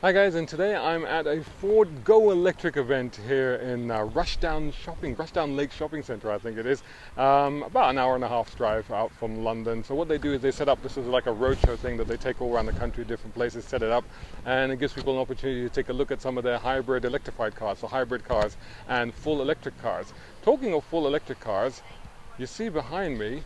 Hi guys, and today I'm at a Ford GoElectric event here in Rushdown Lake Shopping Centre, I think it is. About an hour and a half drive out from London. So what they do is they set up, this is like a roadshow thing that they take all around the country, different places, set it up, and it gives people an opportunity to take a look at some of their hybrid electrified cars, so hybrid cars and full electric cars. Talking of full electric cars, you see behind me,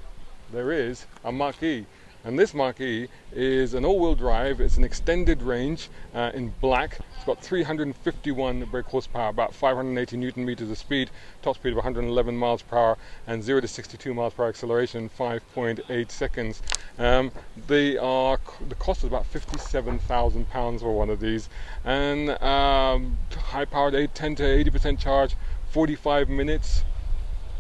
there is a Mach-E. And this Mach-E is an all-wheel drive. It's an extended range in black. It's got 351 brake horsepower, about 580 newton meters of speed, top speed of 111 miles per hour, and 0 to 62 miles per hour acceleration in 5.8 seconds. The cost is about £57,000 for one of these, and high-powered 10 to 80% charge, 45 minutes.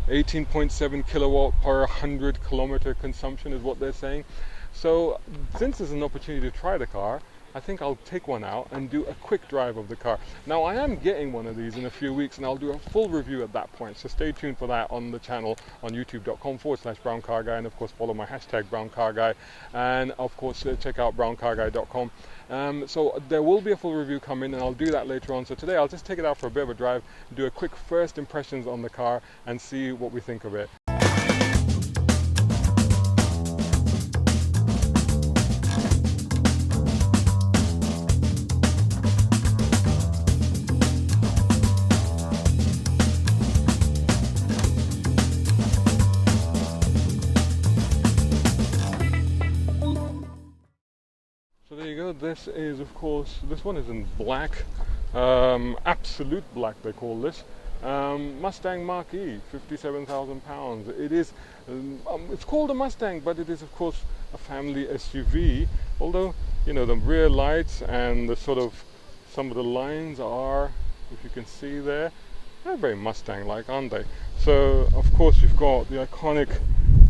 18.7 kilowatt per 100 kilometer consumption is what they're saying. So since there's an opportunity to try the car, I think I'll take one out and do a quick drive of the car. Now I am getting one of these in a few weeks and I'll do a full review at that point, so stay tuned for that on the channel on youtube.com/browncarguy, and of course follow my hashtag browncarguy, and of course check out browncarguy.com. So there will be a full review coming, and I'll do that later on. So today I'll just take it out for a bit of a drive, do a quick first impressions on the car and see what we think of it. So there you go, this is of course, this one is in black, absolute black they call this, Mustang Mach-E, £57,000. It is, it's called a Mustang, but it is of course a family SUV, although, you know, the rear lights and the sort of, some of the lines are, if you can see there, they're very Mustang-like, aren't they? So of course you've got the iconic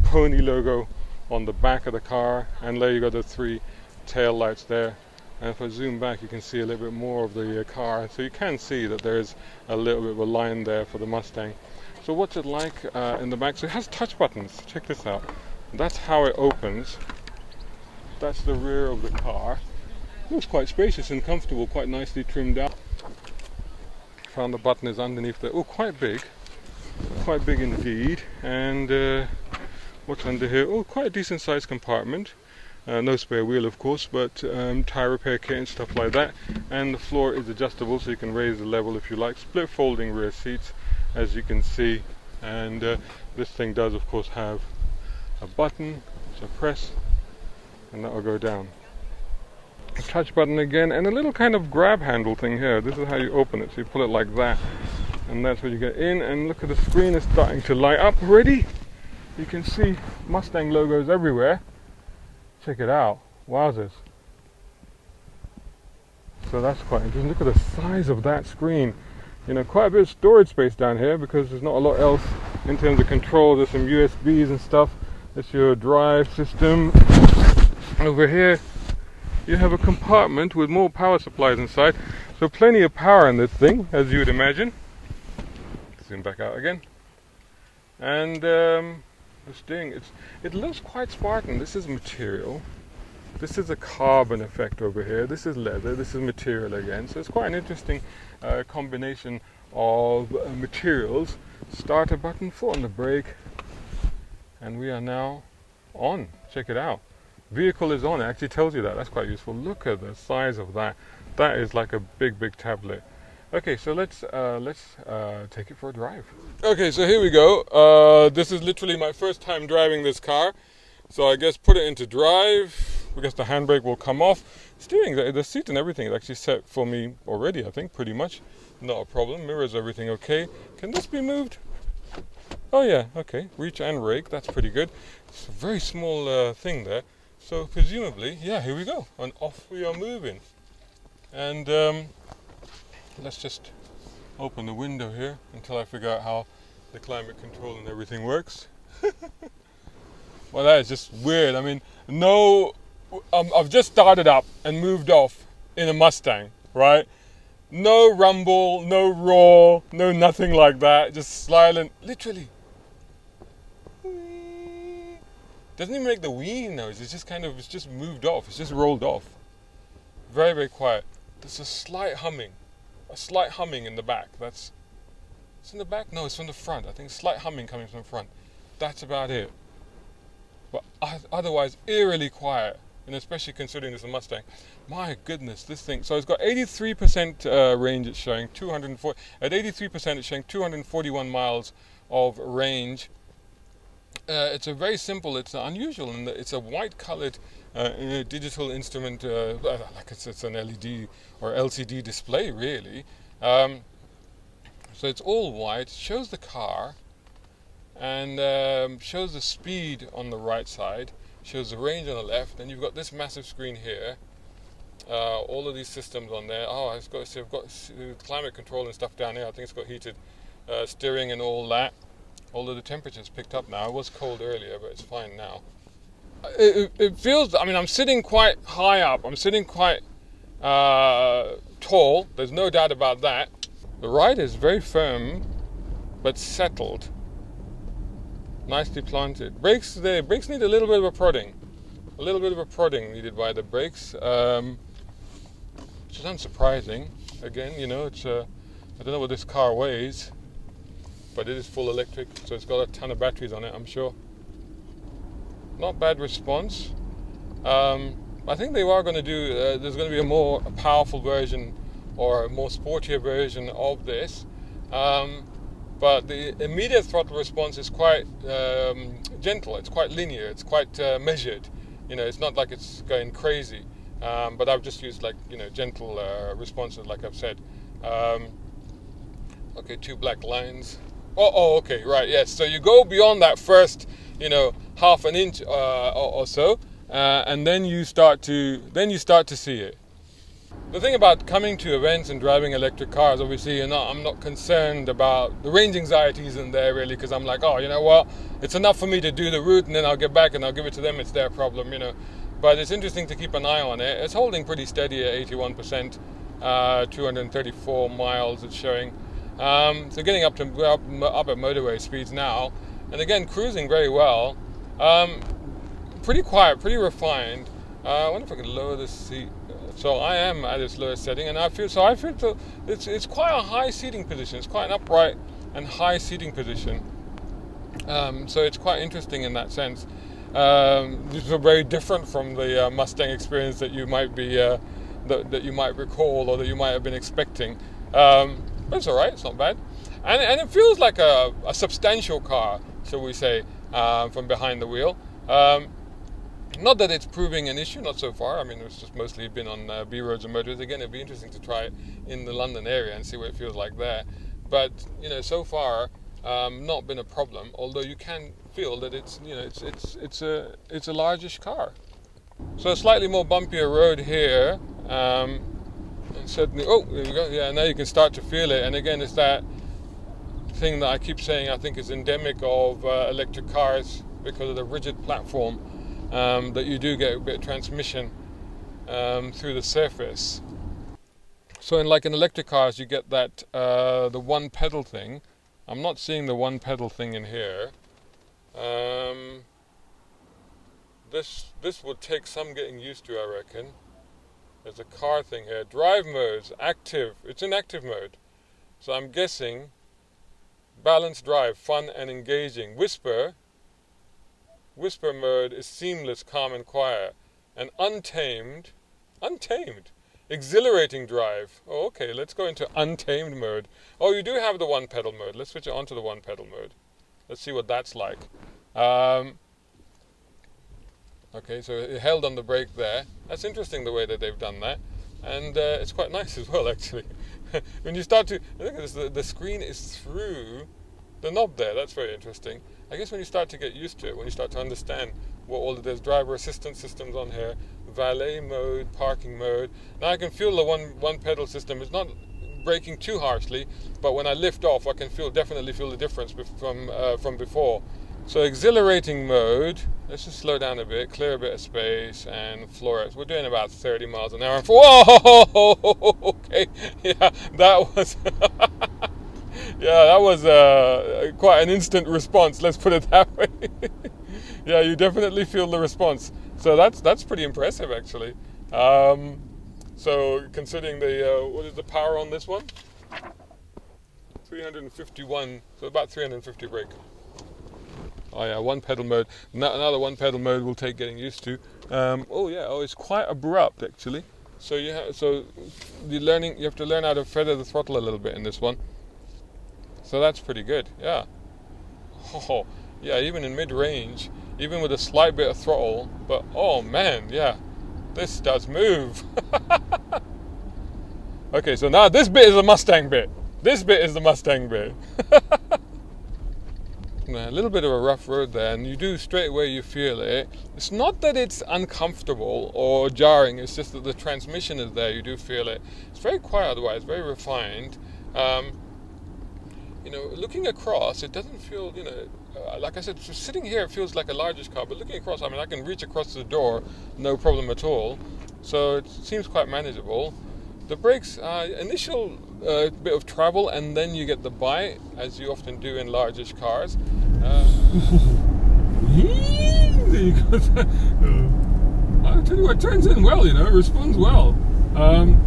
pony logo on the back of the car, and there you got the three tail lights there, and if I zoom back you can see a little bit more of the car, so you can see that there's a little bit of a line there for the Mustang. So what's it like in the back? So it has touch buttons, check this out. That's how it opens. That's the rear of the car. Looks quite spacious and comfortable, quite nicely trimmed out. Found the button is underneath there. Oh, quite big indeed. And what's under here? Oh, quite a decent sized compartment. No spare wheel of course, but tire repair kit and stuff like that, and the floor is adjustable so you can raise the level if you like. Split folding rear seats, as you can see, and this thing does of course have a button which I press and that will go down. A touch button again, and a little kind of grab handle thing here. This is how you open it, so you pull it like that and that's where you get in. And look at the screen, is starting to light up already. You can see Mustang logos everywhere. Check it out, wowzers. So that's quite interesting. Look at the size of that screen. You know, quite a bit of storage space down here because there's not a lot else in terms of control. There's some USBs and stuff. That's your drive system. Over here you have a compartment with more power supplies inside. So plenty of power in this thing, as you would imagine. Zoom back out again. And this thing, it looks quite Spartan. This is material. This is a carbon effect over here. This is leather. This is material again. So it's quite an interesting combination of materials. Starter button, foot on the brake, and we are now on. Check it out. Vehicle is on. It actually tells you that. That's quite useful. Look at the size of that. That is like a big tablet. Okay, so let's take it for a drive. Okay, so here we go. This is literally my first time driving this car. So I guess put it into drive. I guess the handbrake will come off. Steering, the seat and everything is actually set for me already, I think, pretty much. Not a problem. Mirrors, everything okay. Can this be moved? Oh yeah, okay. Reach and rake, that's pretty good. It's a very small thing there. So presumably, yeah, here we go. And off we are moving. And let's just open the window here until I figure out how the climate control and everything works. Well, that is just weird. I mean, no, I've just started up and moved off in a Mustang, right? No rumble, no roar, no nothing like that. Just silent, literally. Doesn't even make the wee noise. It's just kind of, it's just moved off. It's just rolled off. Very, very quiet. there's a slight humming in the back. It's in the back? No, it's from the front. I think slight humming coming from the front. That's about it. But otherwise, eerily quiet, and especially considering this is a Mustang. My goodness, this thing. So it's got 83% range. It's showing 240. At 83%, it's showing 241 miles of range. It's a very simple. It's unusual, and it's a white-colored digital instrument, like it's an LED or LCD display, really. So it's all white. Shows the car. And shows the speed on the right side, shows the range on the left, and you've got this massive screen here. All of these systems on there. Oh, I've got climate control and stuff down here. I think it's got heated steering and all that. Although the temperature's picked up now. It was cold earlier, but it's fine now. It feels, I mean, I'm sitting quite high up. I'm sitting quite tall. There's no doubt about that. The ride is very firm, but settled. Nicely planted. Brakes need a little bit of a prodding. A little bit of a prodding needed by the brakes, which is unsurprising. Again, you know, it's I don't know what this car weighs, but it is full electric, so it's got a ton of batteries on it, I'm sure. Not bad response. I think they are going to do, there's going to be a more powerful version or a more sportier version of this. But the immediate throttle response is quite gentle. It's quite linear. It's quite measured. You know, it's not like it's going crazy. But I've just used gentle responses, like I've said. Okay, 2 black lines. Oh, okay, right, yes. So you go beyond that first, half an inch or so, and then you start to see it. The thing about coming to events and driving electric cars, obviously, I'm not concerned about the range anxiety isn't there really, because I'm like, oh, you know what, it's enough for me to do the route and then I'll get back and I'll give it to them. It's their problem, But it's interesting to keep an eye on it. It's holding pretty steady at 81%, 234 miles it's showing. So getting up at motorway speeds now, and again cruising very well. Pretty quiet, pretty refined. I wonder if I can lower the seat. So I am at its lowest setting, and I feel it's quite a high seating position. It's quite an upright and high seating position. So it's quite interesting in that sense. This is very different from the Mustang experience that you might be that you might recall or that you might have been expecting. But it's all right. It's not bad, and it feels like a substantial car, shall we say, from behind the wheel. Not that it's proving an issue, not so far. I mean, it's just mostly been on B roads and motorways. Again, it'd be interesting to try it in the London area and see what it feels like there. But so far, not been a problem. Although you can feel that it's a largish car. So a slightly more bumpier road here, and certainly. Oh, there we go. Yeah, now you can start to feel it. And again, it's that thing that I keep saying I think is endemic of electric cars because of the rigid platform. That you do get a bit of transmission through the surface. So in electric cars, you get that the one pedal thing. I'm not seeing the one pedal thing in here. This would take some getting used to, I reckon. There's a car thing here. Drive modes, active. It's in active mode. So I'm guessing balanced drive, fun and engaging. Whisper mode is seamless, calm and quiet. And untamed, exhilarating drive. Oh, okay, let's go into untamed mode. Oh, you do have the one pedal mode. Let's switch it onto the one pedal mode. Let's see what that's like. Okay, so it held on the brake there. That's interesting the way that they've done that. And it's quite nice as well, actually. When you start to, look at this, the screen is through the knob there. That's very interesting. I guess when you start to get used to it, when you start to understand what all of those driver assistance systems on here, valet mode, parking mode. Now I can feel the one pedal system. It's not braking too harshly, but when I lift off, I can definitely feel the difference from before. So exhilarating mode. Let's just slow down a bit, clear a bit of space, and floor it. We're doing about 30 miles an hour. Whoa! Okay, yeah, that was. Yeah, that was quite an instant response, let's put it that way. Yeah, you definitely feel the response. So that's pretty impressive, actually. So considering the what is the power on this one? 351, so about 350 brake. Oh yeah, one pedal mode. Another one pedal mode will take getting used to. It's quite abrupt actually. So you have you have to learn how to feather the throttle a little bit in this one. So that's pretty good. Yeah. Oh yeah, even in mid-range, even with a slight bit of throttle, but oh man, yeah, this does move. Okay, so now this bit is a Mustang bit. This bit is the Mustang bit. A little bit of a rough road there, and you do straight away you feel it. It's not that it's uncomfortable or jarring, it's just that the transmission is there, you do feel it. It's very quiet otherwise, very refined. Looking across, it doesn't feel, like I said, sitting here it feels like a largish car, but looking across, I can reach across the door, no problem at all. So it seems quite manageable. The brakes, initial bit of travel, and then you get the bite, as you often do in largish cars. There you go. I'll tell you what, turns in well, responds well.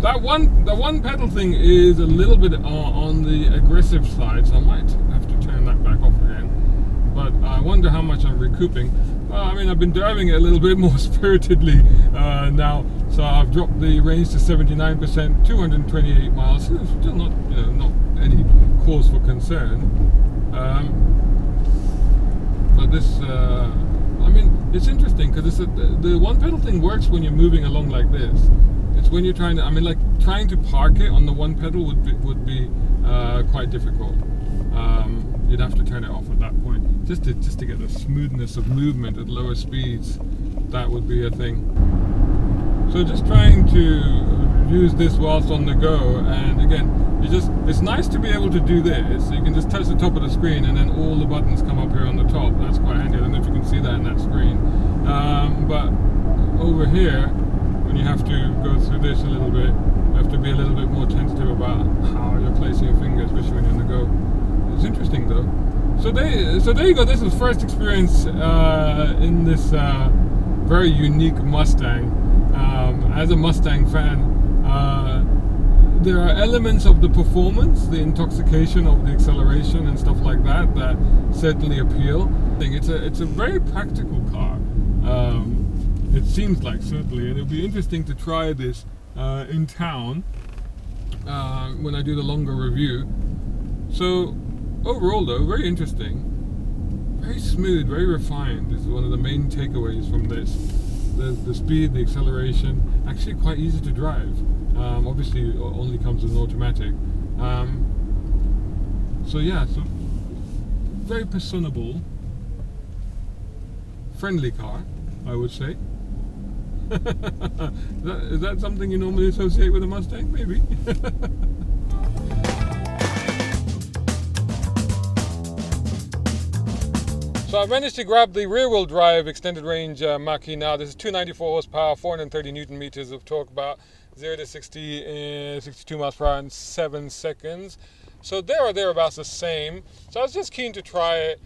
That one pedal thing is a little bit on the aggressive side, so I might have to turn that back off again. But I wonder how much I'm recouping. I've been driving it a little bit more spiritedly now, so I've dropped the range to 79%, 228 miles. Still not, not any cause for concern. But this, it's interesting because the one pedal thing works when you're moving along like this. It's when you're trying to, trying to park it on the one pedal would be quite difficult. You'd have to turn it off at that point just to get the smoothness of movement at lower speeds. That would be a thing. So just trying to use this whilst on the go, and again, it's nice to be able to do this. So you can just touch the top of the screen and then all the buttons come up here on the top. That's quite handy. I don't know if you can see that in that screen. But over here, when you have to go through this a little bit, you have to be a little bit more tentative about how you're placing your fingers, especially when you're on the go. It's interesting though. So there you go. This is first experience in this very unique Mustang. As a Mustang fan, there are elements of the performance, the intoxication of the acceleration and stuff like that certainly appeal. It's a very practical car. It seems like, certainly, and it'll be interesting to try this in town when I do the longer review. So overall though, very interesting, very smooth, very refined is one of the main takeaways from this. The speed, the acceleration, actually quite easy to drive. Obviously it only comes with an automatic. So very personable, friendly car, I would say. Is that something you normally associate with a Mustang? Maybe. So I've managed to grab the rear-wheel drive extended range Mach-E now. This is 294 horsepower, 430 newton meters of torque, about 0 to 60, 62 miles per hour in 7 seconds. So there or thereabouts the same. So I was just keen to try it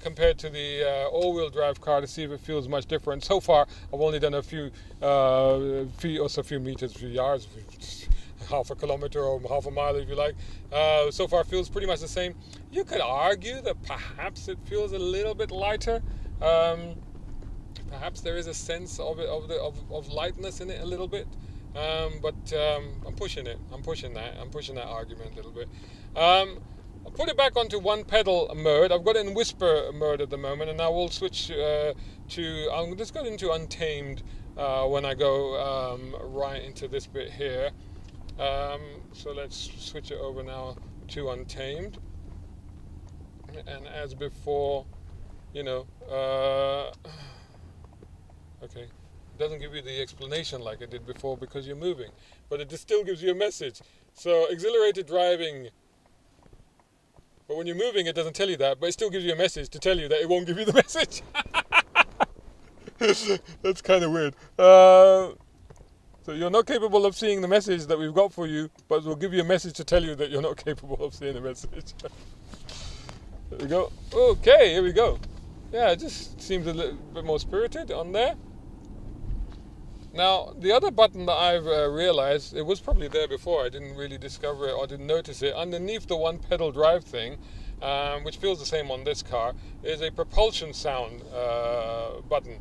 compared to the all-wheel drive car to see if it feels much different. So far, I've only done a few feet or so, a few meters, a few yards, half a kilometer or half a mile if you like. So far it feels pretty much the same. You could argue that perhaps it feels a little bit lighter. Perhaps there is a sense of lightness in it a little bit. But I'm pushing it. I'm pushing that argument a little bit. I'll put it back onto one pedal mode. I've got it in whisper mode at the moment, and now we'll switch I'm just going into untamed when I go right into this bit here. So let's switch it over now to untamed, and as before, okay, it doesn't give you the explanation like it did before because you're moving, but it still gives you a message. So exhilarated driving, but when you're moving it doesn't tell you that, but it still gives you a message to tell you that it won't give you the message. That's kind of weird. So you're not capable of seeing the message that we've got for you, but we'll give you a message to tell you that you're not capable of seeing the message. There we go. Okay, here we go. Yeah, it just seems a little bit more spirited on there. Now, the other button that I've realized, it was probably there before, I didn't really discover it or didn't notice it, underneath the one pedal drive thing, which feels the same on this car, is a propulsion sound button.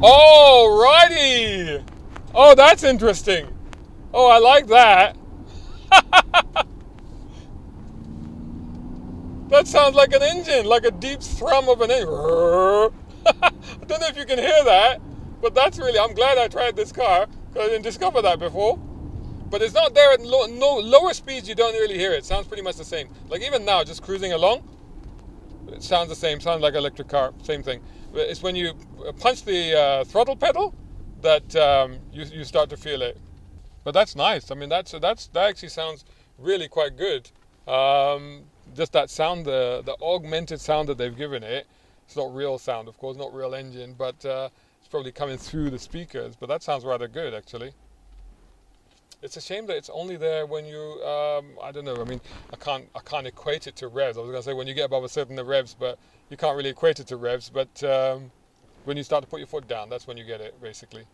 Alrighty! Oh, that's interesting. Oh, I like that. That sounds like an engine, like a deep thrum of an engine. I don't know if you can hear that, but that's really, I'm glad I tried this car because I didn't discover that before. But it's not there at lower speeds, you don't really hear it. It sounds pretty much the same. Like even now, just cruising along, it sounds the same, sounds like an electric car, same thing. But it's when you punch the throttle pedal that you start to feel it. But that's nice. I mean, that actually sounds really quite good. Just that sound, the augmented sound that they've given it. It's not real sound, of course, not real engine, but it's probably coming through the speakers. But that sounds rather good, actually. It's a shame that it's only there when you, I don't know. I mean, I can't equate it to revs. I was going to say when you get above a certain revs, but you can't really equate it to revs. But when you start to put your foot down, that's when you get it, basically.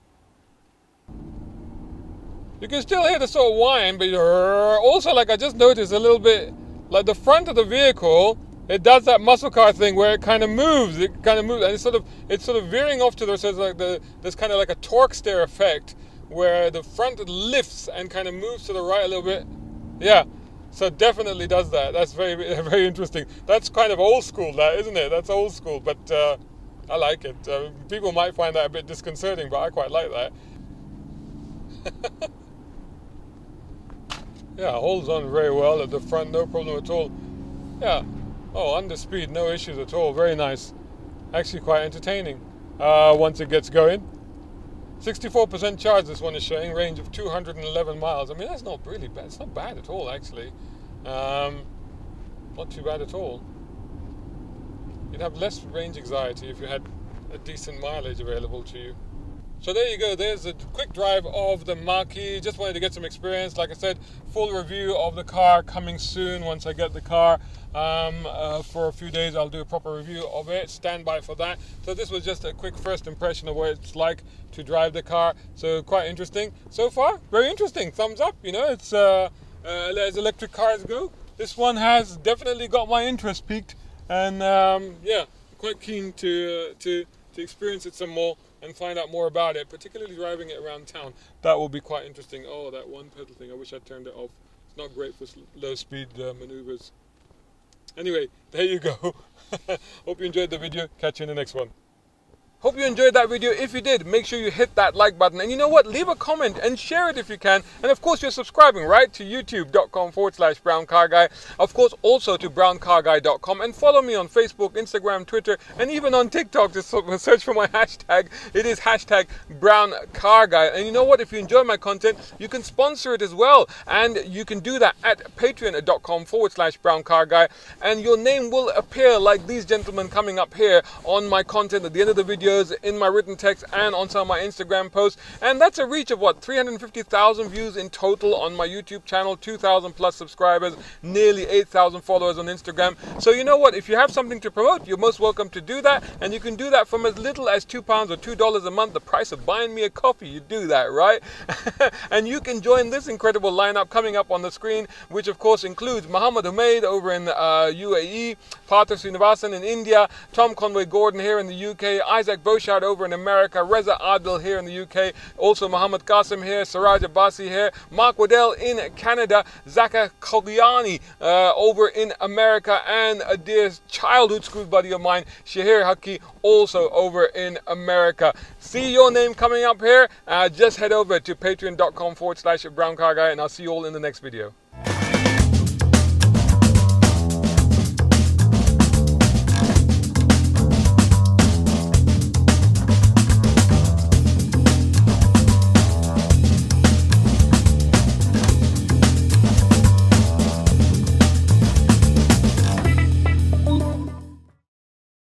You can still hear the sort of whine, but also, like I just noticed a little bit, like the front of the vehicle, it does that muscle car thing where it kind of moves. It kind of moves, and it's sort of veering off to the, so it's like there's kind of like a torque steer effect where the front lifts and kind of moves to the right a little bit. Yeah, so it definitely does that. That's very, very interesting. That's kind of old school, that, isn't it? That's old school, but I like it. People might find that a bit disconcerting, but I quite like that. Yeah, holds on very well at the front, no problem at all. Yeah, oh, under speed, no issues at all. Very nice. Actually quite entertaining once it gets going. 64% charge this one is showing, range of 211 miles. I mean, that's not really bad. It's not bad at all, actually. Not too bad at all. You'd have less range anxiety if you had a decent mileage available to you. So there you go, there's a quick drive of the Mach-E. Just wanted to get some experience. Like I said, full review of the car coming soon once I get the car. For a few days I'll do a proper review of it. Stand by for that. So this was just a quick first impression of what it's like to drive the car. So quite interesting. So far, very interesting. Thumbs up, you know, it's as electric cars go. This one has definitely got my interest piqued. And yeah, quite keen to experience it some more and find out more about it, particularly driving it around town. That will be quite interesting. Oh, that one pedal thing, I wish I'd turned it off. It's not great for low speed maneuvers. Anyway, there you go. Hope you enjoyed the video. Catch you in the next one. Hope you enjoyed that video. If you did, make sure you hit that like button. And you know what? Leave a comment and share it if you can. And of course, you're subscribing, right? To youtube.com/browncarguy. Of course, also to browncarguy.com. And follow me on Facebook, Instagram, Twitter, and even on TikTok. Just search for my hashtag. It is hashtag browncarguy. And you know what? If you enjoy my content, you can sponsor it as well. And you can do that at patreon.com/browncarguy. And your name will appear like these gentlemen coming up here on my content at the end of the video, in my written text, and on some of my Instagram posts. And that's a reach of what, 350,000 views in total on my YouTube channel, 2,000 plus subscribers, nearly 8,000 followers on Instagram. So you know what, if you have something to promote, you're most welcome to do that. And you can do that from as little as £2 or $2 a month, the price of buying me a coffee. You do that, right? And you can join this incredible lineup coming up on the screen, which of course includes Muhammad Humaid over in UAE, Partha Srinivasan in India, Tom Conway Gordon here in the UK, Isaac Boshard over in America, Reza Adil here in the UK, also Muhammad Qasim here, Siraj Abbasi here, Mark Waddell in Canada, Zaka Kogiani over in America, and a dear childhood school buddy of mine, Shaheer Hakki, also over in America. See your name coming up here. Just head over to patreon.com/browncarguy, and I'll see you all in the next video.